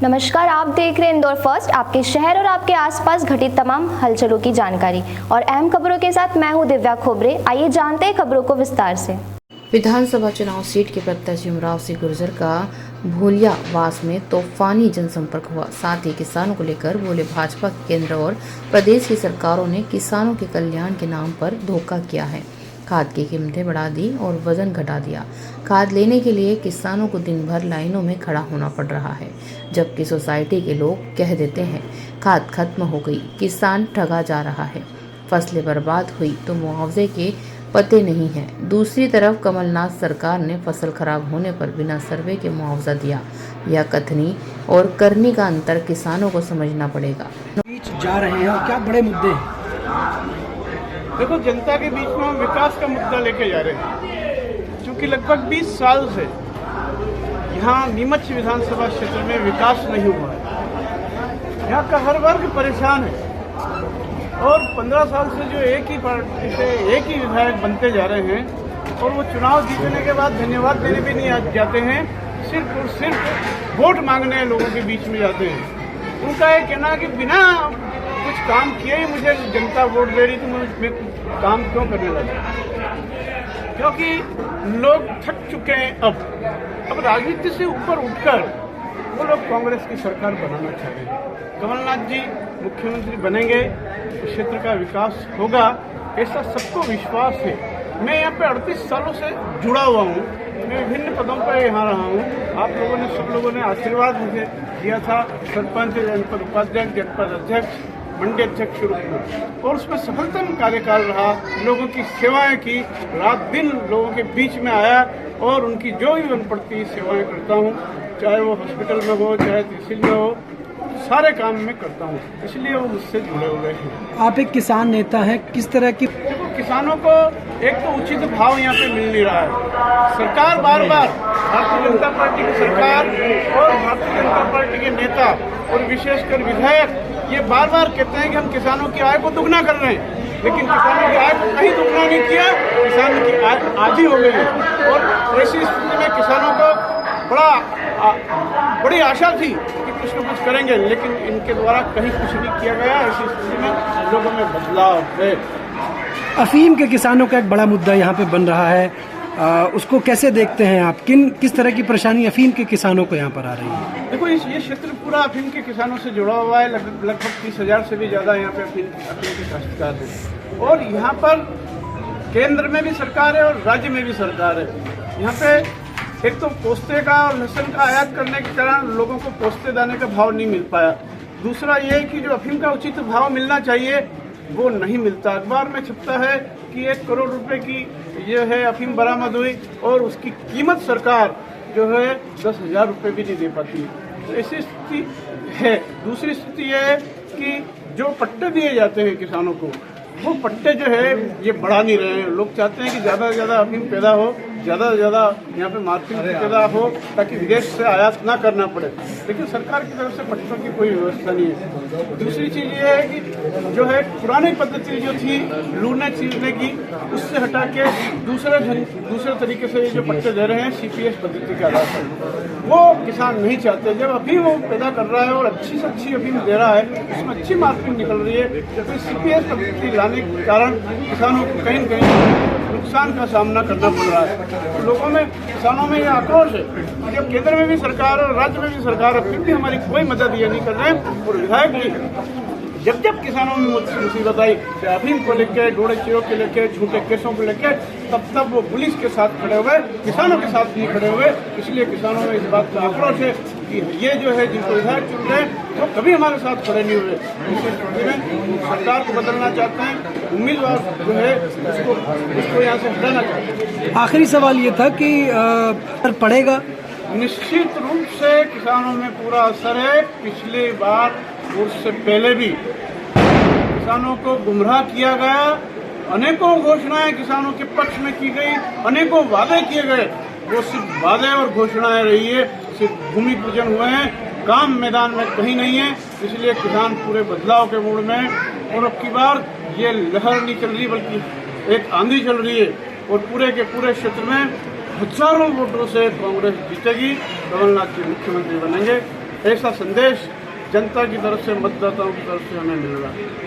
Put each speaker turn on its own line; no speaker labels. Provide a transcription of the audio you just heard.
नमस्कार, आप देख रहे हैं इंदौर फर्स्ट, आपके शहर और आपके आसपास घटित तमाम हलचलों की जानकारी और अहम खबरों के साथ मैं हूं दिव्या खोबरे। आइए जानते हैं खबरों को विस्तार से।
विधानसभा चुनाव सीट के प्रत्याशी उमराव सिंह गुर्जर का भोलियावास में तूफानी जनसंपर्क हुआ। साथ ही किसानों को लेकर बोले, भाजपा के केंद्र और प्रदेश की सरकारों ने किसानों के कल्याण के नाम पर धोखा किया है। खाद की कीमतें बढ़ा दी और वजन घटा दिया। खाद लेने के लिए किसानों को दिन भर लाइनों में खड़ा होना पड़ रहा है, जबकि सोसाइटी के लोग कह देते हैं खाद खत्म हो गई। किसान ठगा जा रहा है, फसलें बर्बाद हुई तो मुआवजे के पते नहीं है। दूसरी तरफ कमलनाथ सरकार ने फसल खराब होने पर बिना सर्वे के मुआवजा दिया। यह कथनी और करनी का अंतर किसानों को समझना पड़ेगा।
बीच जा रहे हैं और क्या बड़े मुद्दे हैं?
देखो, जनता के बीच में हम विकास का मुद्दा लेके जा रहे हैं, क्योंकि लगभग 20 साल से यहाँ नीमच विधानसभा क्षेत्र में विकास नहीं हुआ है। यहाँ का हर वर्ग परेशान है और 15 साल से जो एक ही पार्टी से एक ही विधायक बनते जा रहे हैं और वो चुनाव जीतने के बाद धन्यवाद देने भी नहीं जाते हैं, सिर्फ और सिर्फ वोट मांगने लोगों के बीच में जाते हैं। उनका ये कहना कि बिना कुछ काम किए ही मुझे जनता वोट दे रही, तो मैं काम क्यों करने लगा? क्योंकि लोग थक चुके हैं। अब राजनीति से ऊपर उठकर वो लोग कांग्रेस की सरकार बनाना चाह रहे हैं। कमलनाथ जी मुख्यमंत्री बनेंगे, क्षेत्र का विकास होगा, ऐसा सबको विश्वास है। मैं यहाँ पे 38 सालों से जुड़ा हुआ हूँ, मैं विभिन्न पदों पर यहाँ रहा हूँ। आप लोगों ने, सब लोगों ने आशीर्वाद मुझे दिया था, सरपंच, जनपद उपाध्यक्ष, जनपद अध्यक्ष, मंडी अध्यक्ष शुरू हुआ और उसमें सफलतम कार्यकाल रहा। लोगों की सेवाएं की, रात दिन लोगों के बीच में आया और उनकी जो भी बन पड़ती सेवाएं करता हूँ, चाहे वो हॉस्पिटल में हो, चाहे तहसील में हो, सारे काम में करता हूँ, इसलिए वो मुझसे जुड़े हुए हैं।
आप एक किसान नेता हैं, किस तरह की?
देखो, किसानों को एक तो उचित भाव यहाँ पे मिल नहीं रहा है। सरकार बार बार, भारतीय जनता पार्टी की सरकार और भारतीय जनता पार्टी के नेता और विशेषकर विधायक ये बार बार कहते हैं कि हम किसानों की आय को दुगना कर रहे हैं, लेकिन किसानों की आय को कहीं दुगना नहीं किया, किसानों की आय आधी हो गई है। और ऐसी स्थिति में किसानों को बड़ी आशा थी कि कुछ न कुछ करेंगे, लेकिन इनके द्वारा कहीं कुछ नहीं किया गया। ऐसी स्थिति में लोगों में बदलाव है।
अफीम के किसानों का एक बड़ा मुद्दा यहाँ पे बन रहा है, उसको कैसे देखते हैं आप? किस तरह की परेशानी अफीम के किसानों को यहाँ पर आ रही है?
देखो, ये क्षेत्र पूरा अफीम के किसानों से जुड़ा हुआ है। लगभग 30,000 से भी ज़्यादा यहाँ पे अफीम के काश्तकार हैं और यहाँ पर केंद्र में भी सरकार है और राज्य में भी सरकार है। यहाँ पे एक तो पोस्ते का और लहसुन का आयात करने के कारण लोगों को पोस्ते दाने का भाव नहीं मिल पाया। दूसरा ये कि जो अफीम का उचित भाव मिलना चाहिए वो नहीं मिलता। अखबार में छपता है कि 1 करोड़ रुपए की ये है अफीम बरामद हुई और उसकी कीमत सरकार जो है 10,000 रुपये भी नहीं दे पाती। तो ऐसी स्थिति है। दूसरी स्थिति यह है कि जो पट्टे दिए जाते हैं किसानों को, वो पट्टे जो है ये बढ़ा नहीं रहे हैं। लोग चाहते हैं कि ज़्यादा से ज़्यादा अफीम पैदा हो, ज़्यादा से ज़्यादा यहाँ पे मार्केट पैदा हो, ताकि विदेश से आयात ना करना पड़े, लेकिन सरकार की तरफ से पट्टों की कोई व्यवस्था नहीं है। दूसरी चीज़ ये है कि जो है पुरानी पद्धति जो थी लूटने चीरने की, उससे हटा के दूसरे तरीके से जो पट्टे दे रहे हैं CPS पद्धति के आधार पर, वो किसान नहीं चाहते। जब अफीम वो पैदा कर रहा है और अच्छी से अच्छी अफीम दे रहा है, उसमें अच्छी मार्केट निकल रही है, तो CPS पद्धति लाने के कारण किसानों को कहीं न कहीं नुकसान का सामना करना पड़ रहा है। लोगों में, किसानों में ये आक्रोश है कि जब केंद्र में भी सरकार और राज्य में भी सरकार है, फिर भी हमारी कोई मदद ये नहीं कर रहे हैं। और विधायक भी जब किसानों में मुसीबत आई, अफीम को लेकर, डोड़े चिरों के लेकर, झूठे केसों को लेकर, तब वो पुलिस के साथ खड़े हुए, किसानों के साथ नहीं खड़े हुए। इसलिए किसानों में इस बात का आक्रोश है कि ये जो है जिनको विधायक चुन रहे हैं वो कभी हमारे साथ खड़े नहीं हुए। इस स्थिति में सरकार को बदलना चाहते हैं, उम्मीदवार जो है उसको यहाँ से हटाना चाहते हैं।
आखिरी सवाल ये था कि पड़ेगा?
निश्चित रूप से किसानों में पूरा असर है। पिछली बार और उससे पहले भी किसानों को गुमराह किया गया, अनेकों घोषणाएं किसानों के पक्ष में की गई, अनेकों वादे किए गए, वो सिर्फ वादे और घोषणाएं रही है, सिर्फ भूमि पूजन हुए हैं, काम मैदान में कहीं नहीं है। इसलिए किसान पूरे बदलाव के मूड में हैं और अब की बार ये लहर नहीं चल रही बल्कि एक आंधी चल रही है और पूरे के पूरे क्षेत्र में हजारों वोटों से कांग्रेस जीतेगी, कमलनाथ जी मुख्यमंत्री बनेंगे। ऐसा संदेश जनता की तरफ से, मतदाताओं की तरफ से हमें मिल रहा है।